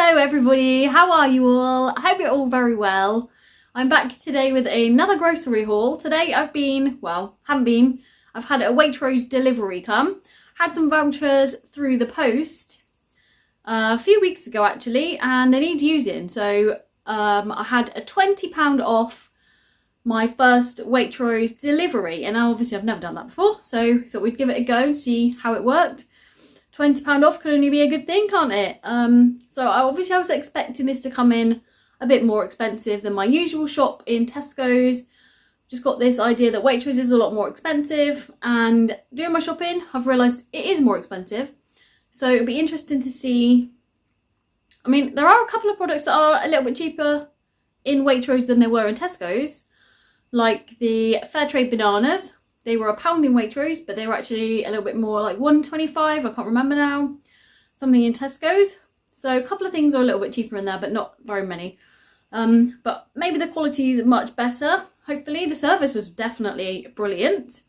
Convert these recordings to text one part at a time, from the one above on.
Hello everybody, how are you all? I hope you're all very well. I'm back today with another grocery haul. Today I've had a Waitrose delivery come. Had some vouchers through the post a few weeks ago actually, and they need using. So I had a £20 off my first Waitrose delivery, and obviously I've never done that before, so thought we'd give it a go and see how it worked. £20 off can only be a good thing, can't it? So I was expecting this to come in a bit more expensive than my usual shop in Tesco's. Just got this idea that Waitrose is a lot more expensive, and doing my shopping I've realised it is more expensive. So it'll be interesting to see. I mean, there are a couple of products that are a little bit cheaper in Waitrose than they were in Tesco's. Like the fair trade bananas. They were £1 in Waitrose, but they were actually a little bit more, like £1.25. I can't remember now. Something in Tesco's. So a couple of things are a little bit cheaper in there, but not very many. But maybe the quality is much better. Hopefully, the service was definitely brilliant.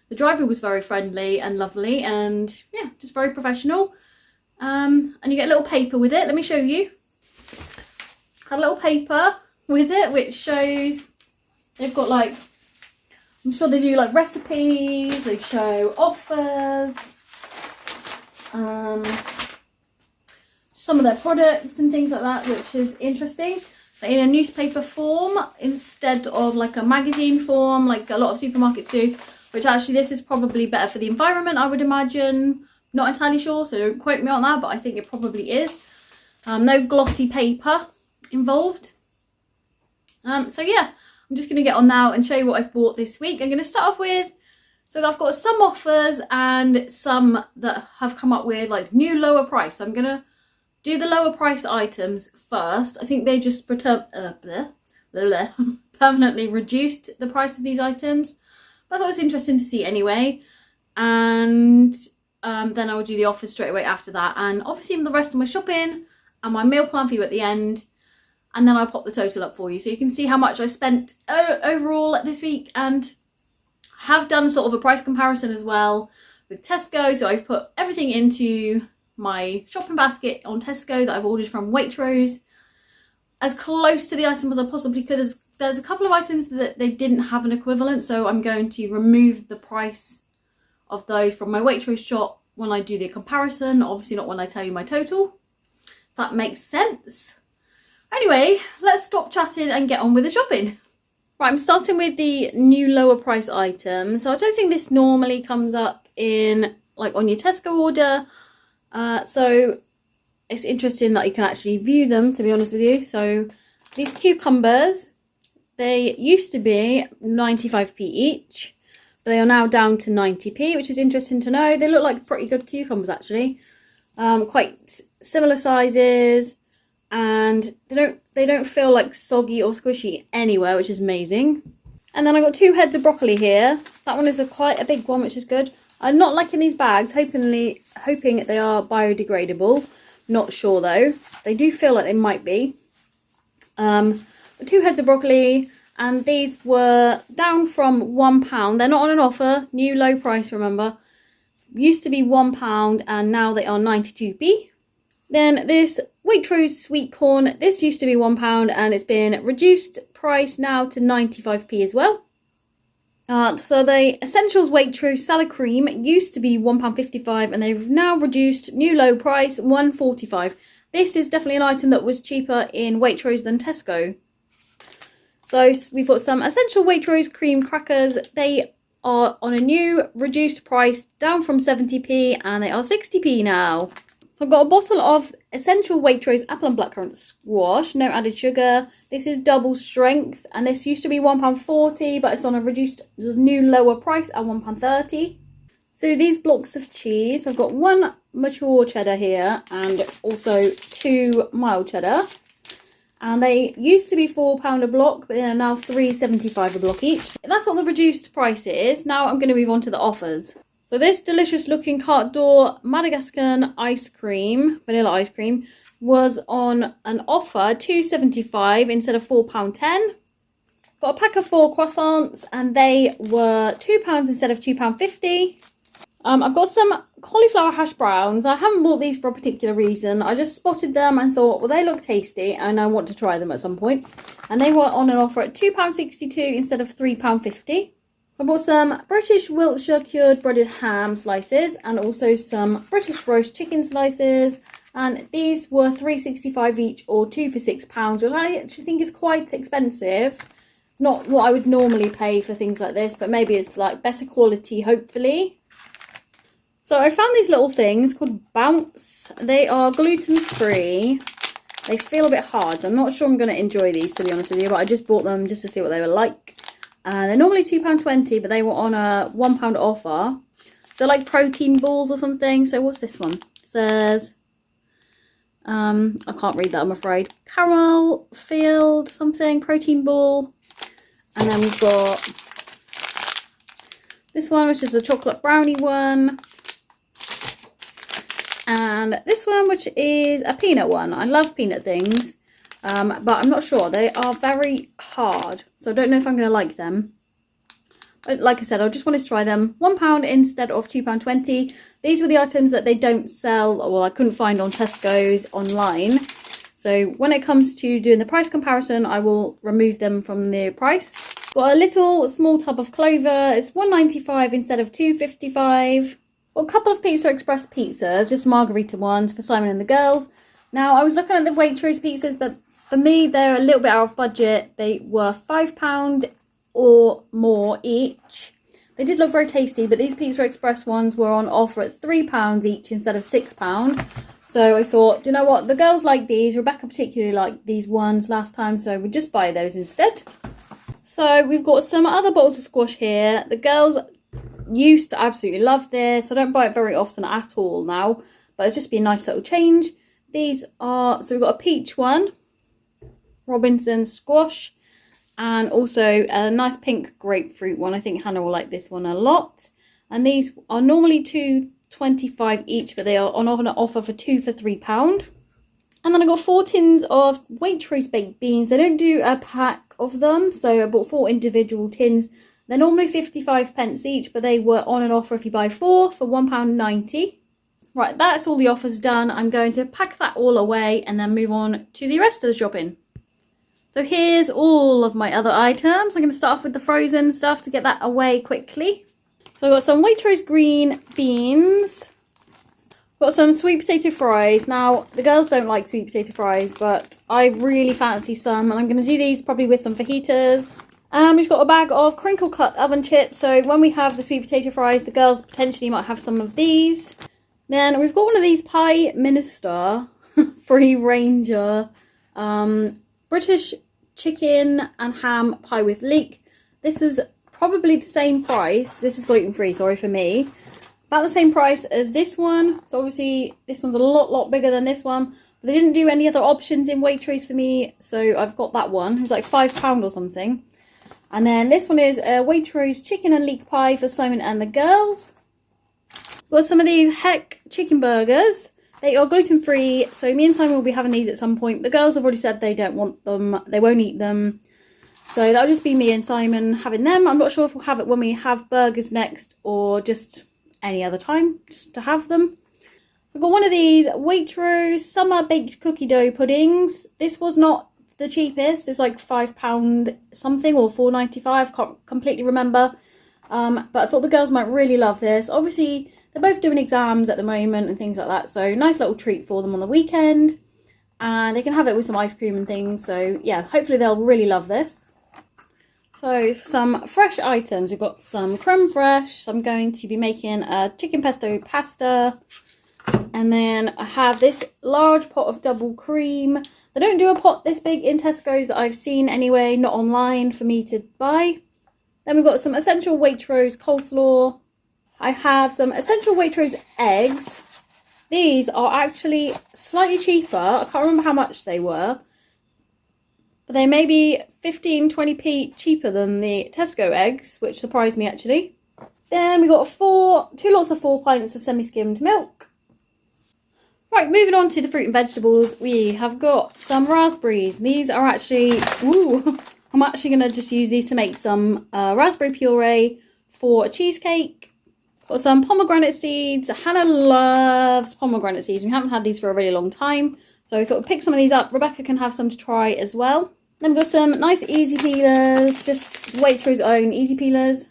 The driver was very friendly and lovely, and yeah, just very professional. And you get a little paper with it. Let me show you. Had a little paper with it, which shows they've got like, I'm sure they do like recipes, they show offers, some of their products and things like that, which is interesting. They're in a newspaper form instead of like a magazine form like a lot of supermarkets do, which actually this is probably better for the environment, I would imagine. Not entirely sure, so don't quote me on that, but I think it probably is. No glossy paper involved. So yeah. I'm just going to get on now and show you what I've bought this week. I'm going to start off with, so I've got some offers and some that have come up with like new lower price. I'm going to do the lower price items first. I think they just permanently reduced the price of these items. But I thought it was interesting to see anyway. And then I will do the offers straight away after that. And obviously the rest of my shopping and my meal plan for you at the end. And then I'll pop the total up for you so you can see how much I spent overall this week, and have done sort of a price comparison as well with Tesco. So I've put everything into my shopping basket on Tesco that I've ordered from Waitrose, as close to the item as I possibly could. There's a couple of items that they didn't have an equivalent, so I'm going to remove the price of those from my Waitrose shop when I do the comparison, obviously not when I tell you my total. That makes sense. Anyway, let's stop chatting and get on with the shopping. Right, I'm starting with the new lower price item. So I don't think this normally comes up in like on your Tesco order. So it's interesting that you can actually view them, to be honest with you. So these cucumbers, they used to be 95p each, but they are now down to 90p, which is interesting to know. They look like pretty good cucumbers actually. Quite similar sizes. And they don't feel like soggy or squishy anywhere, which is amazing. And then I got 2 heads of broccoli here. That one is quite a big one, which is good. I'm not liking these bags, hoping they are biodegradable. Not sure though. They do feel like they might be. 2 heads of broccoli, and these were down from £1. They're not on an offer. New low price, remember. Used to be £1 and now they are 92p. Then this Waitrose sweet corn, this used to be £1 and it's been reduced price now to 95p as well. So the Essentials Waitrose salad cream used to be £1.55 and they've now reduced, new low price, £1.45. This is definitely an item that was cheaper in Waitrose than Tesco. So we've got some Essential Waitrose cream crackers. They are on a new reduced price, down from 70p, and they are 60p now. So I've got a bottle of Essential Waitrose apple and blackcurrant squash, no added sugar. This is double strength, and this used to be £1.40, but it's on a reduced new lower price at £1.30. So these blocks of cheese, I've got 1 mature cheddar here and also 2 mild cheddar. And they used to be £4 a block, but they are now £3.75 a block each. That's what the reduced price is. Now I'm going to move on to the offers. So this delicious looking carte d'or Madagascar ice cream, vanilla ice cream, was on an offer, £2.75 instead of £4.10. Got a pack of 4 croissants and they were £2 instead of £2.50. I've got some cauliflower hash browns. I haven't bought these for a particular reason. I just spotted them and thought, well, they look tasty and I want to try them at some point. And they were on an offer at £2.62 instead of £3.50. I bought some British Wiltshire cured breaded ham slices and also some British roast chicken slices. And these were £3.65 each or 2 for £6, which I actually think is quite expensive. It's not what I would normally pay for things like this, but maybe it's like better quality, hopefully. So I found these little things called Bounce. They are gluten-free. They feel a bit hard. I'm not sure I'm going to enjoy these, to be honest with you, but I just bought them just to see what they were like. They're normally £2.20, but they were on a £1 offer. They're like protein balls or something. So what's this one? It says, I can't read that, I'm afraid. Caramel filled something, protein ball. And then we've got this one, which is a chocolate brownie one. And this one, which is a peanut one. I love peanut things, but I'm not sure. They are very hard, so I don't know if I'm going to like them. But like I said, I just wanted to try them. £1 instead of £2.20. These were the items that they don't sell, well, I couldn't find on Tesco's online. So when it comes to doing the price comparison, I will remove them from the price. Got a little small tub of clover. It's £1.95 instead of £2.55. Got a couple of Pizza Express pizzas, just margarita ones for Simon and the girls. Now, I was looking at the Waitrose pizzas, but for me, they're a little bit out of budget. They were £5 or more each. They did look very tasty, but these Pizza Express ones were on offer at £3 each instead of £6. So I thought, do you know what? The girls like these. Rebecca particularly liked these ones last time, so we'll just buy those instead. So we've got some other bottles of squash here. The girls used to absolutely love this. I don't buy it very often at all now, but it's just been a nice little change. These are, so we've got a peach one, Robinson squash, and also a nice pink grapefruit one. I think Hannah will like this one a lot. And these are normally £2.25 each, but they are on an offer for 2 for £3. And then I got 4 tins of Waitrose baked beans. They don't do a pack of them, so I bought 4 individual tins. They're normally 55p each, but they were on an offer if you buy 4 for £1.90. Right, that's all the offers done. I'm going to pack that all away and then move on to the rest of the shopping. So here's all of my other items. I'm going to start off with the frozen stuff to get that away quickly. So I've got some Waitrose green beans. Got some sweet potato fries. Now, the girls don't like sweet potato fries, but I really fancy some. And I'm going to do these probably with some fajitas. We've got a bag of crinkle cut oven chips. So when we have the sweet potato fries, the girls potentially might have some of these. Then we've got one of these Pie Minister Free Ranger British chicken and ham pie with leek. This is probably the same price. This is gluten-free, sorry for me. About the same price as this one. So obviously this one's a lot bigger than this one. But they didn't do any other options in Waitrose for me. So I've got that one. It was like £5 or something. And then this one is a Waitrose chicken and leek pie for Simon and the girls. Got some of these Heck chicken burgers. They are gluten-free, so me and Simon will be having these at some point. The girls have already said they don't want them. They won't eat them. So that'll just be me and Simon having them. I'm not sure if we'll have it when we have burgers next or just any other time, just to have them. We've got one of these Waitrose summer baked cookie dough puddings. This was not the cheapest. It's like £5 something or £4.95. I can't completely remember. But I thought the girls might really love this. Obviously, they're both doing exams at the moment and things like that. So nice little treat for them on the weekend. And they can have it with some ice cream and things. So yeah, hopefully they'll really love this. So some fresh items. We've got some creme fraiche. I'm going to be making a chicken pesto pasta. And then I have this large pot of double cream. They don't do a pot this big in Tesco's that I've seen anyway, not online for me to buy. Then we've got some essential Waitrose coleslaw. I have some essential Waitrose eggs. These are actually slightly cheaper. I can't remember how much they were. But they may be 15-20p cheaper than the Tesco eggs, which surprised me actually. Then we got 2 lots of 4 pints of semi-skimmed milk. Right, moving on to the fruit and vegetables. We have got some raspberries. These are actually, I'm actually going to just use these to make some raspberry puree for a cheesecake. Got some pomegranate seeds. Hannah loves pomegranate seeds. We haven't had these for a really long time, so I thought I'd pick some of these up. Rebecca can have some to try as well. Then we've got some nice easy peelers, just Waitrose own easy peelers.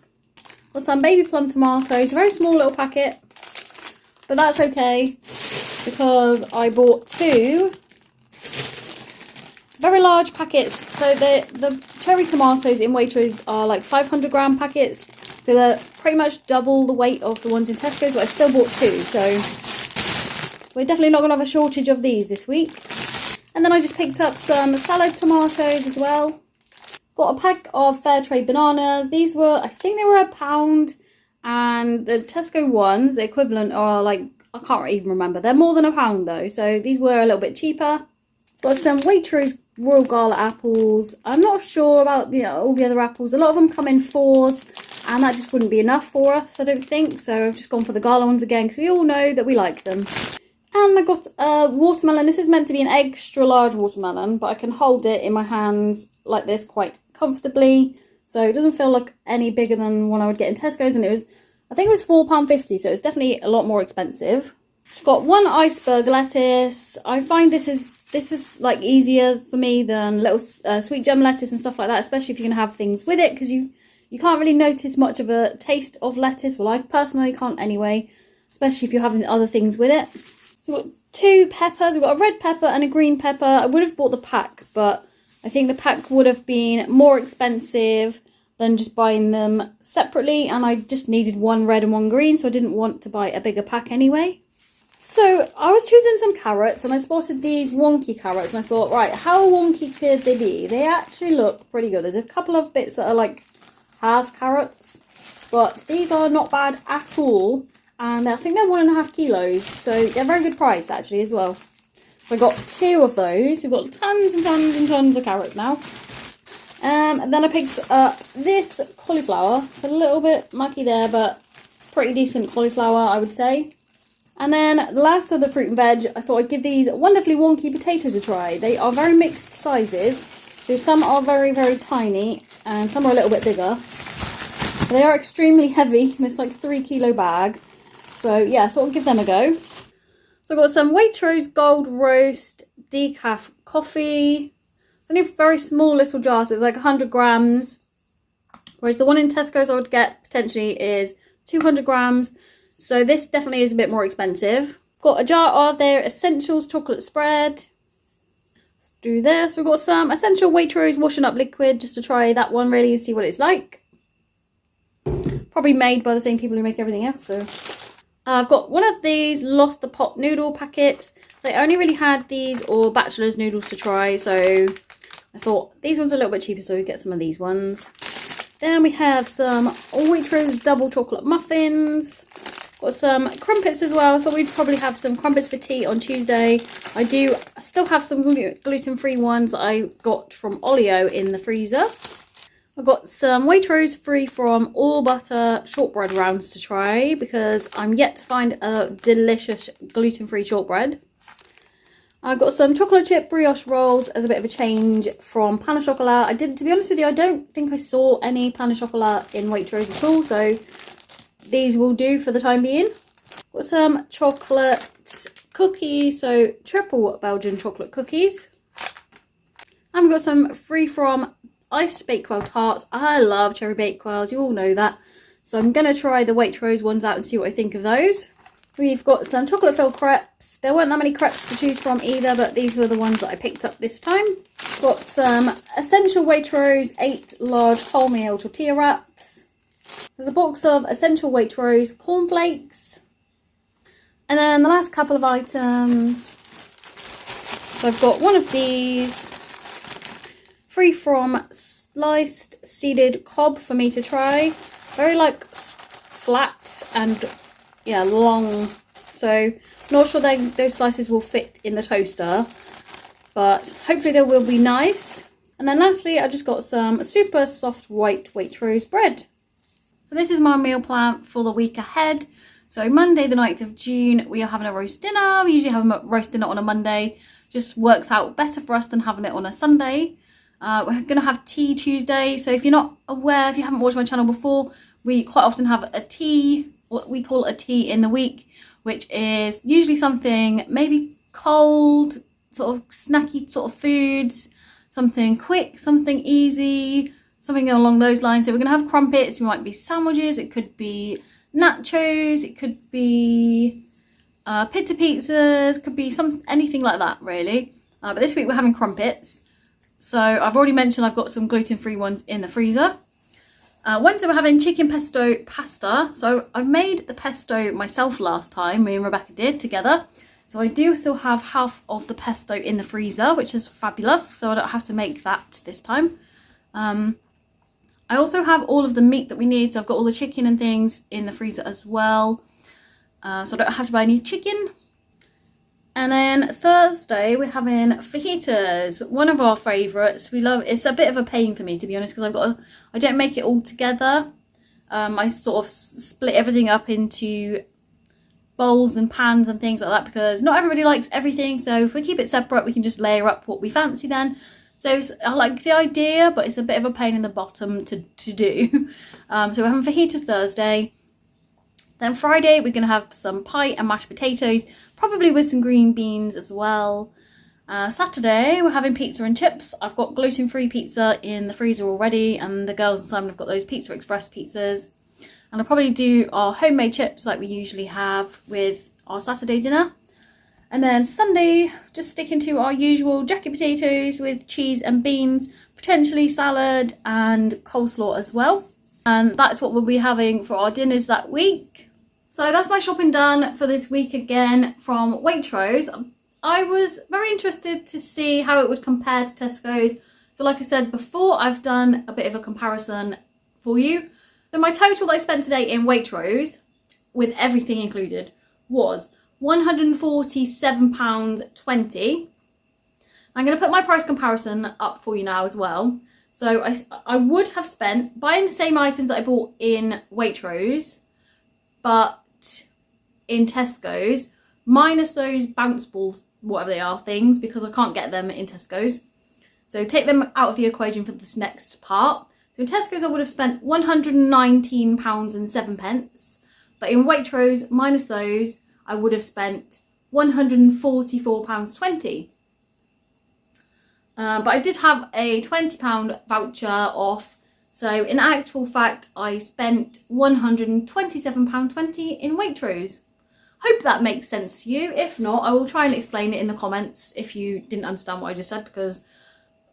Got some baby plum tomatoes, a very small little packet, but that's okay because I bought 2 very large packets. So the cherry tomatoes in Waitrose are like 500-gram packets, so they're pretty much double the weight of the ones in Tesco, but I still bought 2, so we're definitely not going to have a shortage of these this week. And then I just picked up some salad tomatoes as well. Got a pack of fair trade bananas. These were, I think they were £1, and the Tesco ones, the equivalent, are like, I can't even remember. They're more than £1 though, so these were a little bit cheaper. Got some Waitrose Royal Gala apples. I'm not sure about all the other apples. A lot of them come in 4s, and that just wouldn't be enough for us, I don't think. So I've just gone for the Gala ones again, because we all know that we like them. And I got a watermelon. This is meant to be an extra large watermelon, but I can hold it in my hands like this quite comfortably. So it doesn't feel like any bigger than one I would get in Tesco's, and I think it was £4.50, so it's definitely a lot more expensive. Got 1 iceberg lettuce. I find this is like easier for me than little sweet gem lettuce and stuff like that, especially if you're gonna have things with it, because you can't really notice much of a taste of lettuce. Well, I personally can't anyway, especially if you're having other things with it. So we've got 2 peppers. We've got a red pepper and a green pepper. I would have bought the pack, but I think the pack would have been more expensive than just buying them separately, and I just needed 1 red and 1 green, so I didn't want to buy a bigger pack anyway. So I was choosing some carrots, and I spotted these wonky carrots, and I thought, right, how wonky could they be? They actually look pretty good. There's a couple of bits that are like half carrots, but these are not bad at all, and I think they're 1.5 kilos, so they're a very good price actually as well. So I got 2 of those. We've got tons and tons and tons of carrots now. And then I picked up this cauliflower. It's a little bit mucky there, but pretty decent cauliflower, I would say. And then the last of the fruit and veg, I thought I'd give these wonderfully wonky potatoes a try. They are very mixed sizes. So some are very, very tiny, and some are a little bit bigger. They are extremely heavy. It's like a 3 kilo bag. So yeah, I thought I'd give them a go. So I've got some Waitrose Gold Roast decaf coffee. It's only a very small little jar, so it's like 100 grams. Whereas the one in Tesco's I would get potentially is 200 grams. So this definitely is a bit more expensive. Got a jar of their Essentials chocolate spread. Let's do this. We've got some Essential Waitrose washing up liquid, just to try that one really and see what it's like. Probably made by the same people who make everything else. So I've got one of these Lost the Pot noodle packets. They only really had these or bachelor's noodles to try, so I thought these ones are a little bit cheaper, so we get some of these ones. Then we have some Waitrose double chocolate muffins. Got some crumpets as well. I thought we'd probably have some crumpets for tea on Tuesday. I still have some gluten-free ones that I got from Olio in the freezer. I've got some Waitrose free from all butter shortbread rounds to try, because I'm yet to find a delicious gluten-free shortbread. I've got some chocolate chip brioche rolls as a bit of a change from pain au chocolat. To be honest with you, I don't think I saw any pain au chocolat in Waitrose at all, so these will do for the time being. Got some chocolate cookies, so triple Belgian chocolate cookies. And we've got some free from iced Bakewell tarts. I love cherry Bakewells, you all know that. So I'm going to try the Waitrose ones out and see what I think of those. We've got some chocolate filled crepes. There weren't that many crepes to choose from either, but these were the ones that I picked up this time. Got some Essential Waitrose 8 large wholemeal tortilla wraps. There's a box of Essential Waitrose cornflakes. And then the last couple of items. So I've got one of these. Free from sliced seeded cob for me to try. Very like flat and yeah, long. So not sure those slices will fit in the toaster, but hopefully they will be nice. And then lastly, I just got some super soft white Waitrose bread. So this is my meal plan for the week ahead. So Monday the 9th of June, we are having a roast dinner. We usually have a roast dinner on a Monday. Just works out better for us than having it on a Sunday. We're going to have tea Tuesday. So if you're not aware, if you haven't watched my channel before, we quite often have a tea what we call a tea in the week, which is usually something maybe cold, sort of snacky sort of foods, something quick, something easy, something along those lines. So we're going to have crumpets, it might be sandwiches, it could be nachos, it could be pita pizzas, could be anything like that really. But this week we're having crumpets. So I've already mentioned I've got some gluten-free ones in the freezer. Wednesday we're having chicken pesto pasta. So I made the pesto myself last time, me and Rebecca did together. So I do still have half of the pesto in the freezer, which is fabulous. So I don't have to make that this time. I also have all of the meat that we need. So I've got all the chicken and things in the freezer as well. So I don't have to buy any chicken. And then Thursday we're having fajitas, one of our favourites. We love. It's a bit of a pain for me, to be honest, because I don't make it all together. I sort of split everything up into bowls and pans and things like that, because not everybody likes everything. So if we keep it separate, we can just layer up what we fancy then. So I like the idea, but it's a bit of a pain in the bottom to do. So we're having fajitas Thursday. Then Friday we're going to have some pie and mashed potatoes, probably with some green beans as well. Saturday we're having pizza and chips. I've got gluten-free pizza in the freezer already, and the girls and Simon have got those Pizza Express pizzas. And I'll probably do our homemade chips like we usually have with our Saturday dinner. And then Sunday, just sticking to our usual jacket potatoes with cheese and beans, potentially salad and coleslaw as well. And that's what we'll be having for our dinners that week. So that's my shopping done for this week again from Waitrose. I was very interested to see how it would compare to Tesco. So like I said before, I've done a bit of a comparison for you. So my total that I spent today in Waitrose, with everything included, was £147.20. I'm going to put my price comparison up for you now as well. So I would have spent, buying the same items that I bought in Waitrose, but in Tesco's, minus those bounce balls, whatever they are, things, because I can't get them in Tesco's. So take them out of the equation for this next part. So in Tesco's I would have spent £119.07, but in Waitrose, minus those, I would have spent £144.20. But I did have a £20 voucher off. So in actual fact, I spent £127.20 in Waitrose. Hope that makes sense to you. If not, I will try and explain it in the comments if you didn't understand what I just said, because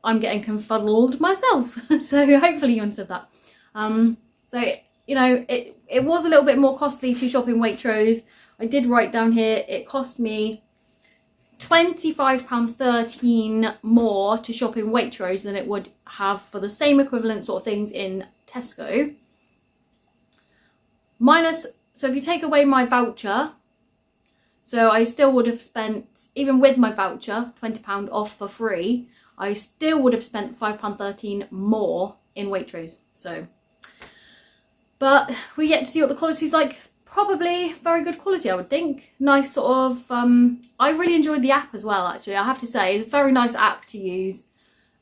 I'm getting confuddled myself. So hopefully you understood that. So, you know, it was a little bit more costly to shop in Waitrose. I did write down here, it cost me £25.13 more to shop in Waitrose than it would have for the same equivalent sort of things in Tesco. So if you take away my voucher, so I still would have spent, even with my voucher, £20 off for free, I still would have spent £5.13 more in Waitrose. So, but we get to see what the quality's like. Probably very good quality, I would think. Nice sort of, I really enjoyed the app as well, actually. I have to say, it's a very nice app to use.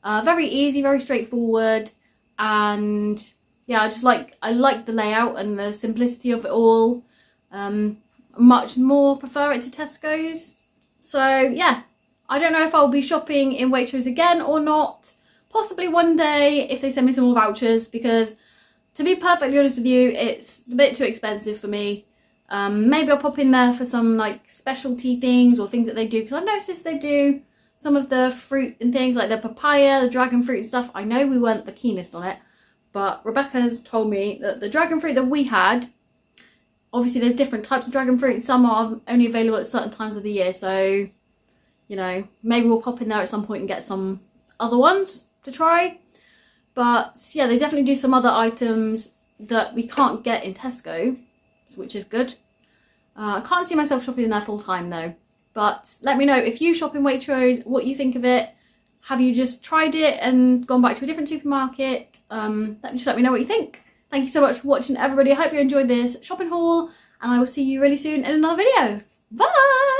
Very easy, very straightforward. And yeah, I like the layout and the simplicity of it all. Much more prefer it to Tesco's. So yeah, I don't know if I'll be shopping in Waitrose again or not. Possibly one day if they send me some more vouchers, because to be perfectly honest with you, it's a bit too expensive for me. Maybe I'll pop in there for some like specialty things or things that they do, because I've noticed they do some of the fruit and things like the papaya, the dragon fruit and stuff. I know we weren't the keenest on it, but Rebecca's told me that the dragon fruit that we had, obviously there's different types of dragon fruit. Some are only available at certain times of the year, so you know, maybe we'll pop in there at some point and get some other ones to try. But yeah, they definitely do some other items that we can't get in Tesco, which is good. I can't see myself shopping in there full time though. But let me know if you shop in Waitrose, what you think of it. Have you just tried it and gone back to a different supermarket? Let me know what you think. Thank you so much for watching, everybody. I hope you enjoyed this shopping haul, and I will see you really soon in another video. Bye!